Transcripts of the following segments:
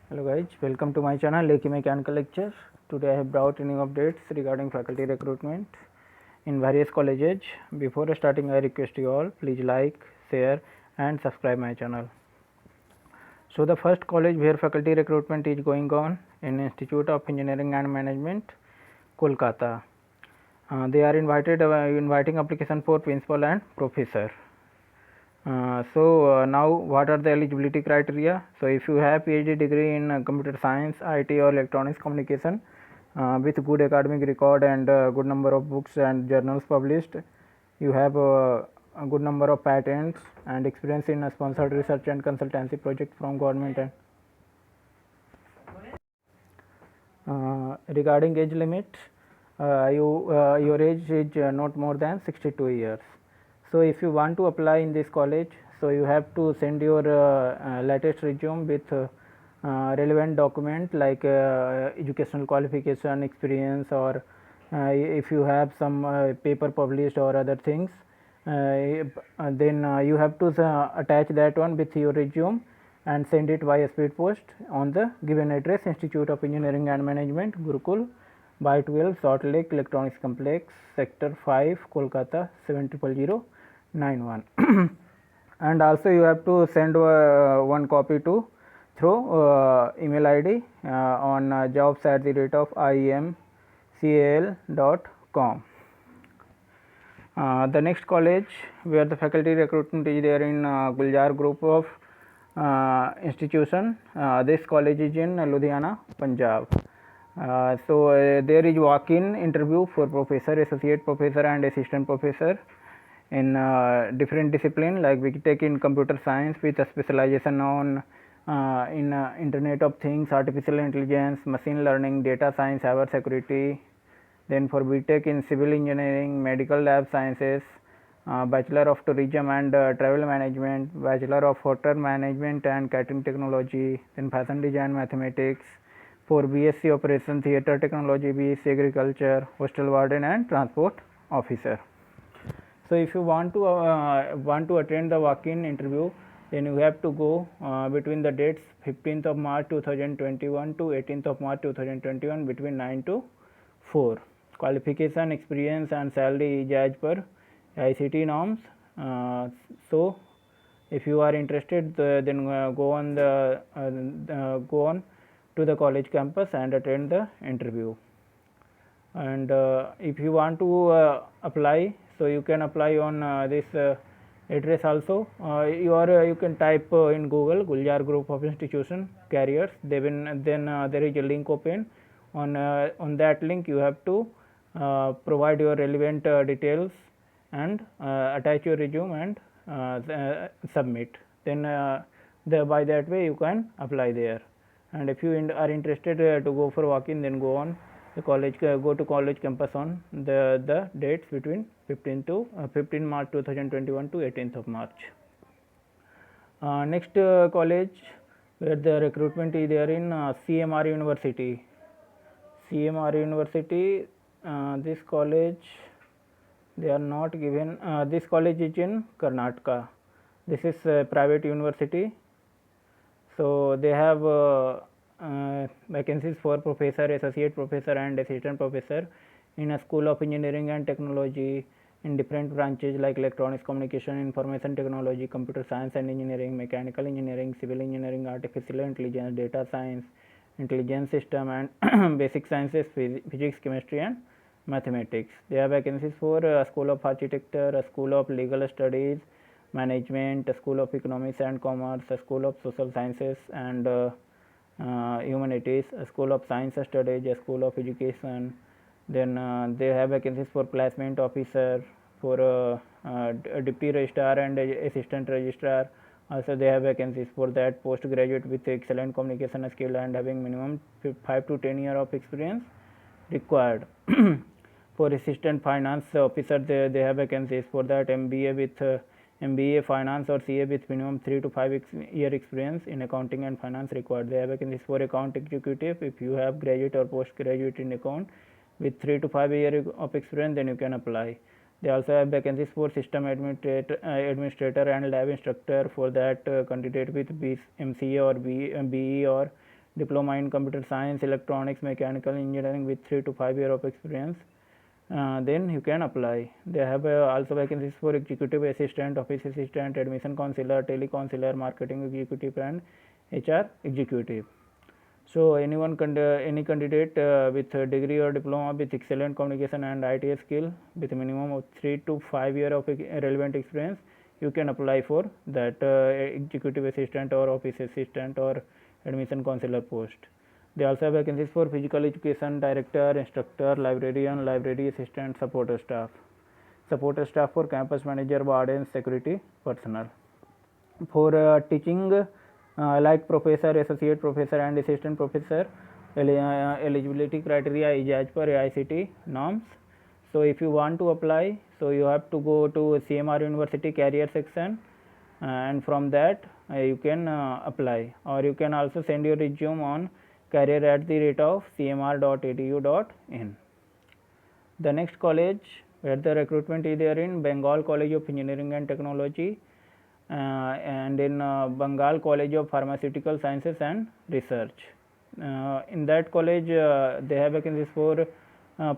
Hello guys, welcome to my channel Lekhi Mechanical Lecture. Today I have brought new updates regarding faculty recruitment in various colleges. Before starting, I request you all please like, share and subscribe my channel. So the first college where faculty recruitment is going on in Institute of Engineering and Management, Kolkata. They are inviting application for principal and professor. Now what are the eligibility criteria? So if you have PhD degree in computer science, IT or electronics communication with good academic record and good number of books and journals published, you have a good number of patents and experience in sponsored research and consultancy project from government. And regarding age limit, your age is not more than 62 years. So if you want to apply in this college, so you have to send your latest resume with relevant document like educational qualification, experience, or if you have some paper published or other things, then you have to attach that one with your resume and send it via speed post on the given address: Institute of Engineering and Management, Gurukul, by 12, Salt Lake Electronics Complex, Sector 5, Kolkata 700091. And also you have to send one copy to through email ID on jobs@iemcal.com. The next college where the faculty recruitment is there in Guljar group of institution. This college is in Ludhiana, Punjab. There is walk-in interview for professor, associate professor and assistant professor in different discipline like we take in computer science with a specialization on in Internet of Things, artificial intelligence, machine learning, data science, cyber security. Then for BTech in civil engineering, medical lab sciences, Bachelor of Tourism and Travel Management, Bachelor of Hotel Management and Catering Technology, then Fashion Design Mathematics. For BSc Operation Theatre Technology, BSc Agriculture, Hostel Warden and Transport Officer. So if you want to attend the walk-in interview, then you have to go between the dates 15th of March 2021 to 18th of March 2021 between 9 to 4. Qualification, experience and salary is as per ICT norms. So if you are interested, then go on to the college campus and attend the interview. And if you want to apply, so you can apply on this address also. You can type in Google Guljar Group of Institution Careers. Then there is a link open. On that link you have to provide your relevant details and attach your resume and submit. Then by that way you can apply there. And if you are interested to go for walk-in, then go on the college, go to college campus on the dates between 15 March 2021 to 18th of March. Next college where the recruitment is there in CMR University. CMR University, this college they are not given. This college is in Karnataka. This is a private university. So they have vacancies for professor, associate professor and assistant professor in a School of Engineering and Technology in different branches like electronics communication, information technology, computer science and engineering, mechanical engineering, civil engineering, artificial intelligence, data science, intelligence system and basic sciences, physics, chemistry and mathematics. They have vacancies for a School of Architecture, a School of Legal Studies, Management, a School of Economics and Commerce, a School of Social Sciences and Humanities, a School of Science Studies, a School of Education. Then they have vacancies for placement officer, for deputy registrar and assistant registrar. Also they have vacancies for that postgraduate with excellent communication skill and having minimum 5 to 10 years of experience required. For assistant finance officer, they have vacancies for that MBA with MBA finance or CA with minimum 3 to 5 year experience in accounting and finance required. They have vacancies for account executive. If you have graduate or postgraduate in account with 3 to 5 years of experience, then you can apply. They also have vacancies for system administrator and lab instructor. For that candidate with MCA or BE or diploma in computer science, electronics, mechanical engineering with 3 to 5 years of experience, then you can apply. They have also vacancies for executive assistant, office assistant, admission counselor, telecounselor, marketing executive, and HR executive. So any candidate with a degree or diploma with excellent communication and IT skill with a minimum of 3 to 5 years of relevant experience, you can apply for that executive assistant or office assistant or admission counselor post. They also have vacancies for physical education director, instructor, librarian, library assistant, support staff for campus manager, warden, security personnel. For teaching like professor, associate professor, and assistant professor, eligibility criteria is as per AICTE norms. So if you want to apply, so you have to go to CMR University career section, and from that you can apply, or you can also send your resume on career@cmr.edu.in. The next college where the recruitment is there in Bengal College of Engineering and Technology, and in Bengal College of Pharmaceutical Sciences and Research. In that college they have vacancies for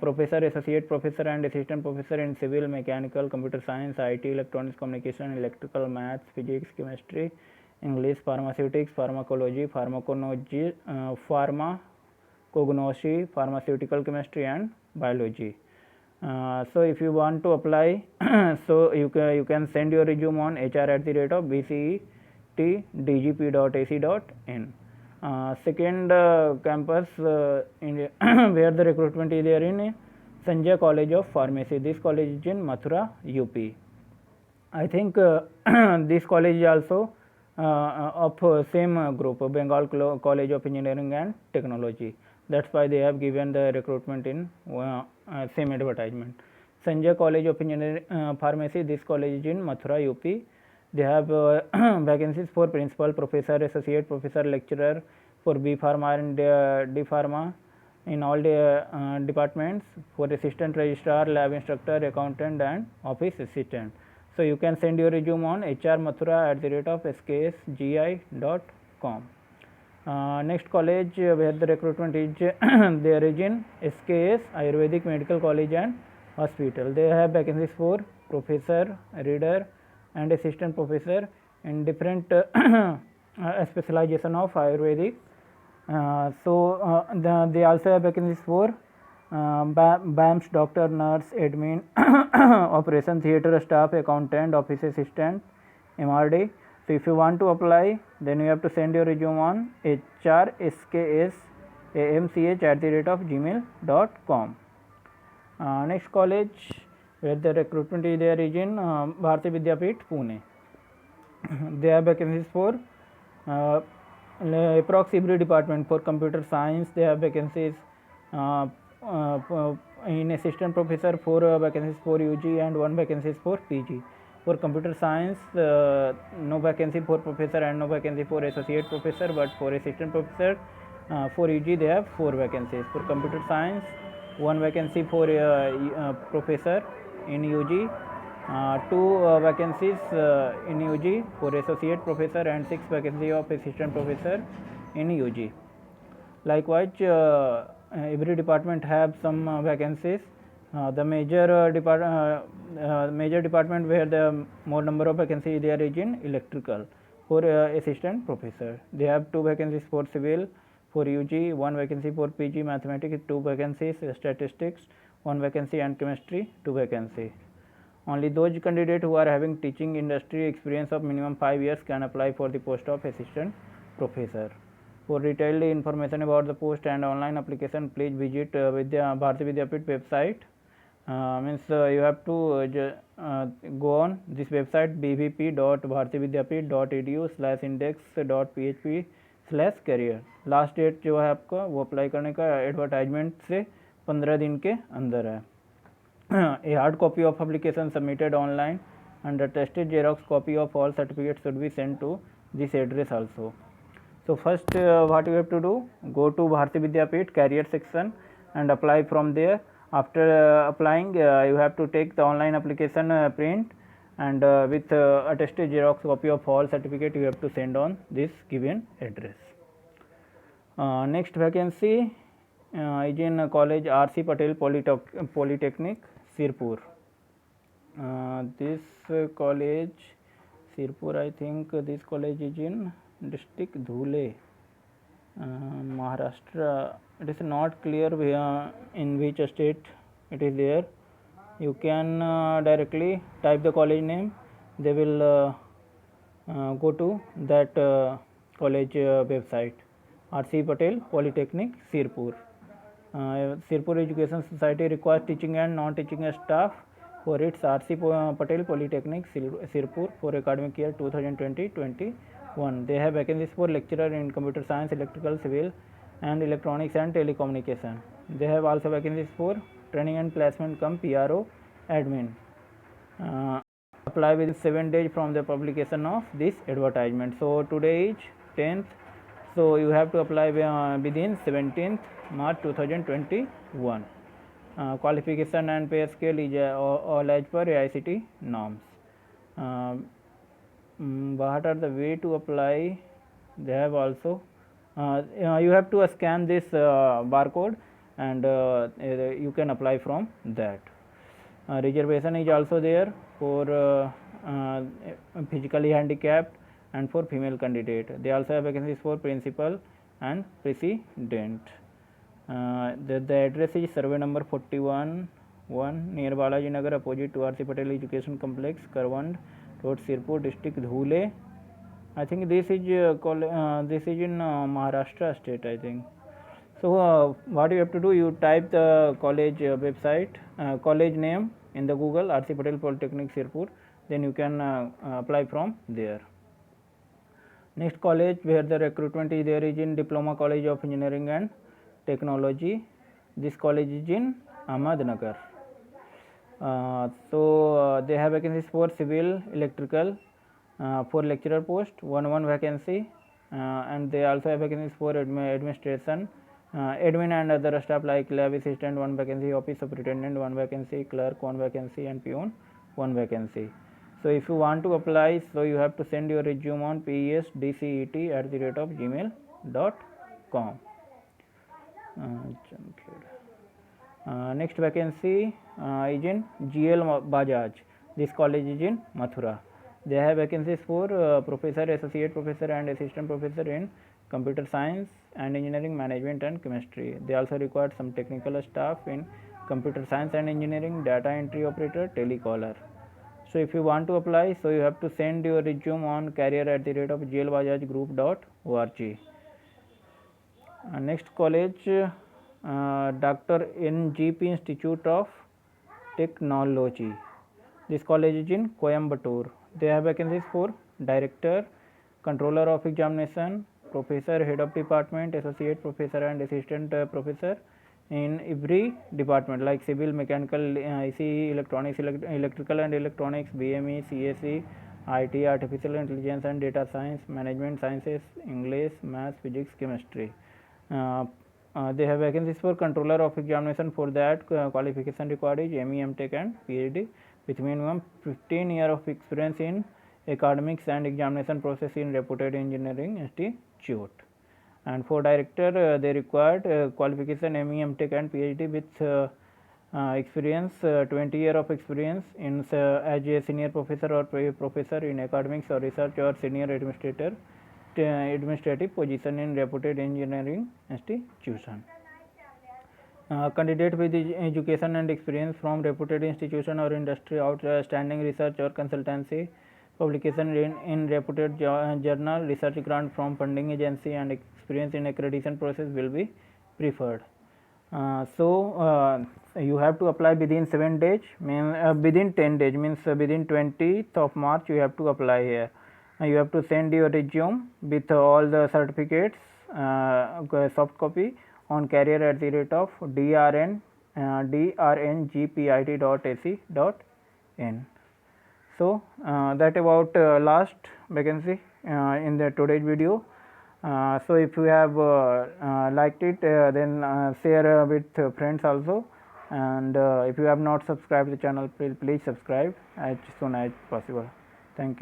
professor, associate professor, and assistant professor in civil, mechanical, computer science, IT, electronics, communication, electrical, maths, physics, chemistry, English, pharmaceutics, pharmacology, pharmacognosy, pharmaceutical chemistry, and biology. So if you want to apply, so you can send your resume on hr@bcetdgp.ac.in. Second campus where the recruitment is there in Sanjay College of Pharmacy. This college is in Mathura, UP. I think this college is also of same group, Bengal College of Engineering and Technology. That's why they have given the recruitment in same advertisement. Sanjay College of Engineering Pharmacy, this college is in Mathura, UP. They have vacancies for principal, professor, associate professor, lecturer, for B Pharma and D Pharma in all the departments, for assistant registrar, lab instructor, accountant, and office assistant. So you can send your resume on hrmathura@sksgi.com. Next college where the recruitment is there is in SKS Ayurvedic Medical College and Hospital. They have vacancies for professor, reader, and assistant professor in different specialization of Ayurvedic. They also have vacancies for BAMS, doctor, nurse, admin, operation theatre staff, accountant, office assistant, MRD. So if you want to apply, then you have to send your resume on hrsksamch@gmail.com. Next college where the recruitment is there is in Bharati Vidyapeeth, Pune. They have vacancies for approx every department. For computer science they have vacancies in assistant professor, 4 vacancies for UG and 1 vacancies for PG. For computer science no vacancy for professor and no vacancy for associate professor, but for assistant professor for UG they have 4 vacancies. For computer science 1 vacancy for professor in UG, 2 vacancies in UG for associate professor, and 6 vacancy of assistant professor in UG. Likewise every department have some vacancies. The major department where the more number of vacancies there is in electrical. For assistant professor they have 2 vacancies for civil. For UG 1 vacancy, for PG mathematics 2 vacancies, statistics 1 vacancy, and chemistry 2 vacancy. Only those candidates who are having teaching industry experience of minimum 5 years can apply for the post of assistant professor. For detailed information about the post and online application, please visit Bharati Vidyapeeth website. You have to go on this website bvp.bharatividyapeeth.edu/index.php/career. Last date जो है आपका वो apply करने का advertisement से 15 दिन के अंदर है. A hard copy of application submitted online and attested xerox copy of all certificates should be sent to this address also. So first what you have to do, go to Bharati Vidyapeeth career section and apply from there. After applying you have to take the online application print, and with attested xerox copy of all certificate you have to send on this given address. Next vacancy is in college R.C. Patel Polytechnic, Sirpur. This college, Sirpur, I think this college is in district Dhule, Maharashtra. It is not clear in which state it is there. You can directly type the college name. They will go to that college website. R.C. Patel Polytechnic, Sirpur. Sirpur Education Society requires teaching and non-teaching staff for its R.C. Patel Polytechnic, Sirpur for academic year 2020-21. They have vacancies for lecturer in computer science, electrical, civil and electronics and telecommunication. They have also vacancies for training and placement cum PRO admin. Apply within 7 days from the publication of this advertisement. So today is 10th. So you have to apply within 17th March 2021. Qualification and pay scale is all as per AICTE norms. What are the way to apply? They have also you have to scan this barcode and you can apply from that. Reservation is also there for physically handicapped and for female candidate. They also have vacancies for principal and president. The address is survey number 41 near Balaji Nagar, opposite to R.C. Patel Education Complex, Karwand Road, Sirpur, district Dhule. I think this is in Maharashtra state, I think. So what you have to do, you type the college website, college name in the Google, R.C. Patel Polytechnic, Sirpur. Then you can apply from there. Next college where the recruitment is there is in Diploma College of Engineering and Technology. This college is in Ahmednagar. So they have vacancies for civil, electrical, for lecturer post, one vacancy, and they also have vacancies for administration, admin and other staff like lab assistant, one vacancy, office superintendent, one vacancy, clerk, one vacancy, and peon, one vacancy. So if you want to apply, so you have to send your resume on pesdcet@gmail.com. Next vacancy is in GL Bajaj. This college is in Mathura. They have vacancies for professor, associate professor and assistant professor in computer science and engineering, management and chemistry. They also require some technical staff in computer science and engineering, data entry operator, telecaller. So if you want to apply, so you have to send your resume on career@glbajajgroup.org. Next college, Dr. NGP Institute of Technology. This college is in Coimbatore. They have vacancies for director, controller of examination, professor, head of department, associate professor and assistant professor in every department like civil, mechanical, ICE, electronics, electrical and electronics, BME, CSE, IT, artificial intelligence and data science, management sciences, English, maths, physics, chemistry. They have vacancies for controller of examination. For that qualification required is ME, MTech and PhD with minimum 15 years of experience in academics and examination process in reputed engineering institute. And for director they required qualification ME, MTech and PhD with experience 20 years of experience in as a senior professor or professor in academics or research or senior administrative position in reputed engineering institution. Candidate with education and experience from reputed institution or industry, outstanding research or consultancy, publication in reputed journal, research grant from funding agency and experience in accreditation process will be preferred. So you have to apply within 7 days, within 10 days means within 20th of March you have to apply here. You have to send your resume with all the certificates, soft copy on drngpit.ac.in. So that about last vacancy in the today's video. So if you have liked it, then share with friends also, and if you have not subscribed the channel, please subscribe as soon as possible. Thank you.